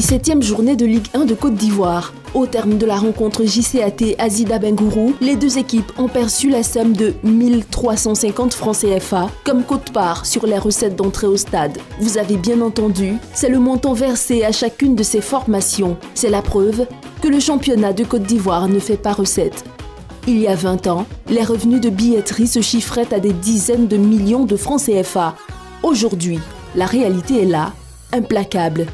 17e journée de Ligue 1 de Côte d'Ivoire. Au terme de la rencontre JCAT Azida Bengourou, les deux équipes ont perçu la somme de 1350 francs CFA comme quote-part sur les recettes d'entrée au stade. Vous avez bien entendu, c'est le montant versé à chacune de ces formations. C'est la preuve que le championnat de Côte d'Ivoire ne fait pas recette. Il y a 20 ans, les revenus de billetterie se chiffraient à des dizaines de millions de francs CFA. Aujourd'hui, la réalité est là, implacable.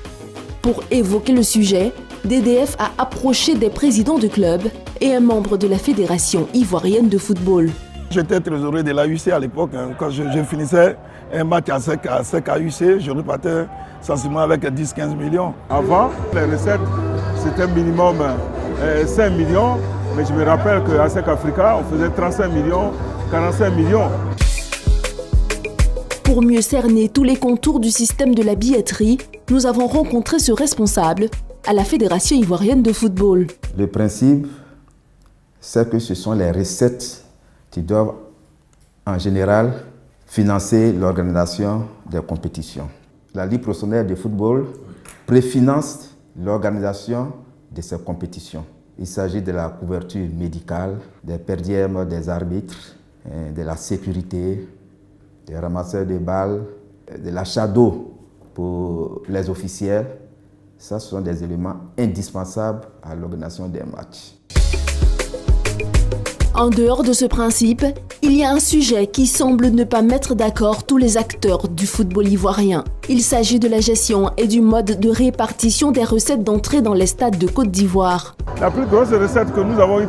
Pour évoquer le sujet, DDF a approché des présidents de clubs et un membre de la Fédération ivoirienne de football. J'étais trésorier de l'AUC à l'époque. Quand je finissais un match à SEC AUC, je repartais sensiblement avec 10-15 millions. Avant, les recettes, c'était minimum 5 millions. Mais je me rappelle qu'à SEC Africa, on faisait 35 millions, 45 millions. Pour mieux cerner tous les contours du système de la billetterie, nous avons rencontré ce responsable à la Fédération ivoirienne de football. Le principe, c'est que ce sont les recettes qui doivent en général financer l'organisation des compétitions. La Ligue professionnelle de football préfinance l'organisation de ces compétitions. Il s'agit de la couverture médicale, des per diem des arbitres, de la sécurité, des ramasseurs de balles, de l'achat d'eau pour les officiels. Ça, ce sont des éléments indispensables à l'organisation des matchs. En dehors de ce principe, il y a un sujet qui semble ne pas mettre d'accord tous les acteurs du football ivoirien. Il s'agit de la gestion et du mode de répartition des recettes d'entrée dans les stades de Côte d'Ivoire. La plus grosse recette que nous avons eue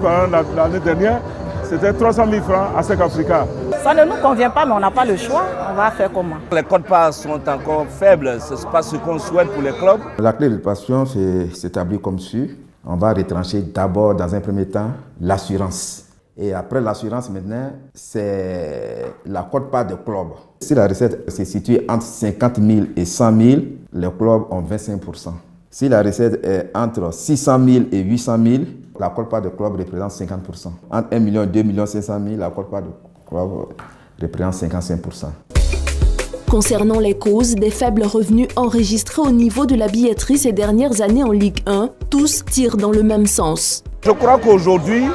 l'année dernière, c'était 300 000 francs à SEC Africa. Ça ne nous convient pas, mais on n'a pas le choix. On va faire comment? Les quotes-parts sont encore faibles, ce n'est pas ce qu'on souhaite pour les clubs. La clé de répartition s'établit comme suit. On va retrancher d'abord, dans un premier temps, l'assurance. Et après l'assurance, maintenant, c'est la quote-part des clubs. Si la recette se situe entre 50 000 et 100 000, les clubs ont 25%. Si la recette est entre 600 000 et 800 000, la quote-part des clubs représente 50%. Entre 1 million et 2 500 000, la quote-part des clubs représente 55%. Concernant les causes des faibles revenus enregistrés au niveau de la billetterie ces dernières années en Ligue 1, tous tirent dans le même sens. Je crois qu'aujourd'hui,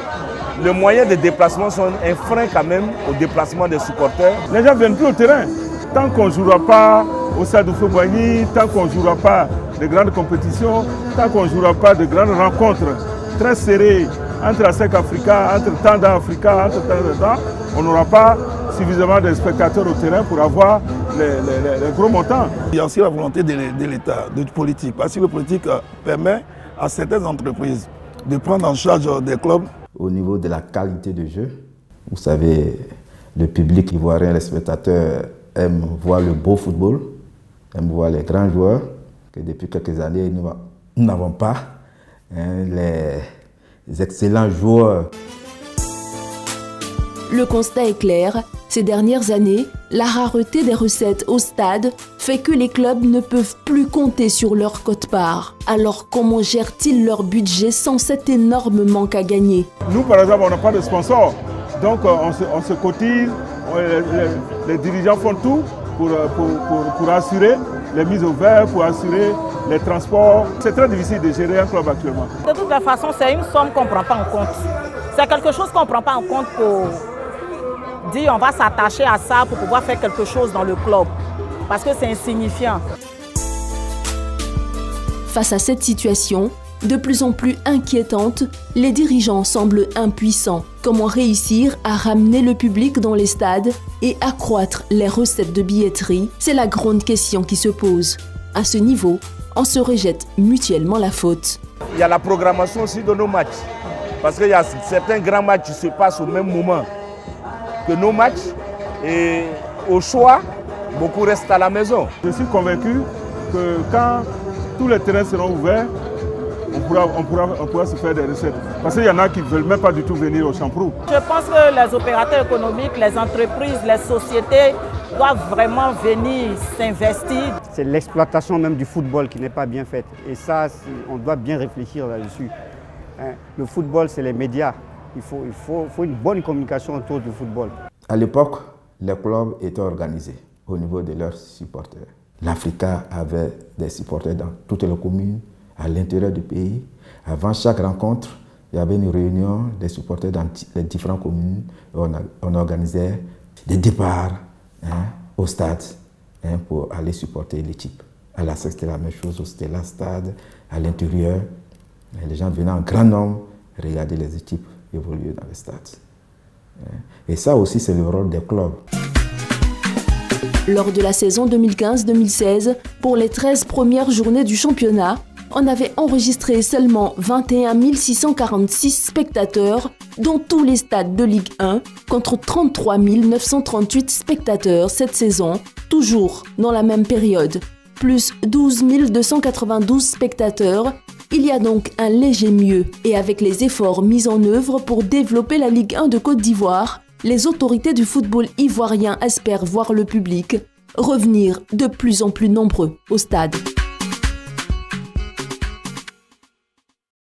les moyens de déplacement sont un frein quand même au déplacement des supporters. Les gens ne viennent plus au terrain. Tant qu'on ne jouera pas au stade de Fouboigny, tant qu'on ne jouera pas de grandes compétitions, tant qu'on ne jouera pas de grandes rencontres très serrées entre ASEC Africa, entre Tanda Africa, entre Tanda, on n'aura pas suffisamment de spectateurs au terrain pour avoir les gros montants. Il y a aussi la volonté de l'État, de politique, parce que la politique permet à certaines entreprises de prendre en charge des clubs. Au niveau de la qualité de jeu, vous savez, le public ivoirien, les spectateurs aiment voir le beau football, aiment voir les grands joueurs, que depuis quelques années, nous n'avons pas, les excellents joueurs. Le constat est clair. Ces dernières années, la rareté des recettes au stade fait que les clubs ne peuvent plus compter sur leur quote-part. Alors comment gèrent-ils leur budget sans cet énorme manque à gagner? Nous, par exemple, on n'a pas de sponsor. Donc on se cotise, les dirigeants font tout pour assurer les mises au vert, pour assurer les transports. C'est très difficile de gérer un club actuellement. De toute façon, c'est une somme qu'on ne prend pas en compte. C'est quelque chose qu'on ne prend pas en compte pour dire on va s'attacher à ça pour pouvoir faire quelque chose dans le club. Parce que c'est insignifiant. Face à cette situation, de plus en plus inquiétante, les dirigeants semblent impuissants. Comment réussir à ramener le public dans les stades et accroître les recettes de billetterie? C'est la grande question qui se pose. À ce niveau, on se rejette mutuellement la faute. Il y a la programmation aussi de nos matchs. Parce qu'il y a certains grands matchs qui se passent au même moment que nos matchs. Et au choix, beaucoup restent à la maison. Je suis convaincu que quand tous les terrains seront ouverts, on pourra se faire des recettes. Parce qu'il y en a qui ne veulent même pas du tout venir au Champrou. Je pense que les opérateurs économiques, les entreprises, les sociétés doivent vraiment venir s'investir. C'est l'exploitation même du football qui n'est pas bien faite. Et ça, on doit bien réfléchir là-dessus. Le football, c'est les médias. Il faut une bonne communication autour du football. À l'époque, les clubs étaient organisés au niveau de leurs supporters. L'Africa avait des supporters dans toutes les communes, à l'intérieur du pays. Avant chaque rencontre, il y avait une réunion des supporters dans les différentes communes. On organisait des départs au stade pour aller supporter l'équipe. À la SEC, c'était la même chose, au Stella Stade, à l'intérieur. Les gens venaient en grand nombre regarder les équipes évoluer dans les stades. Et ça aussi, c'est le rôle des clubs. Lors de la saison 2015-2016, pour les 13 premières journées du championnat, on avait enregistré seulement 21 646 spectateurs dans tous les stades de Ligue 1, contre 33 938 spectateurs cette saison, toujours dans la même période, plus 12 292 spectateurs. Il y a donc un léger mieux. Et avec les efforts mis en œuvre pour développer la Ligue 1 de Côte d'Ivoire, les autorités du football ivoirien espèrent voir le public revenir de plus en plus nombreux au stade.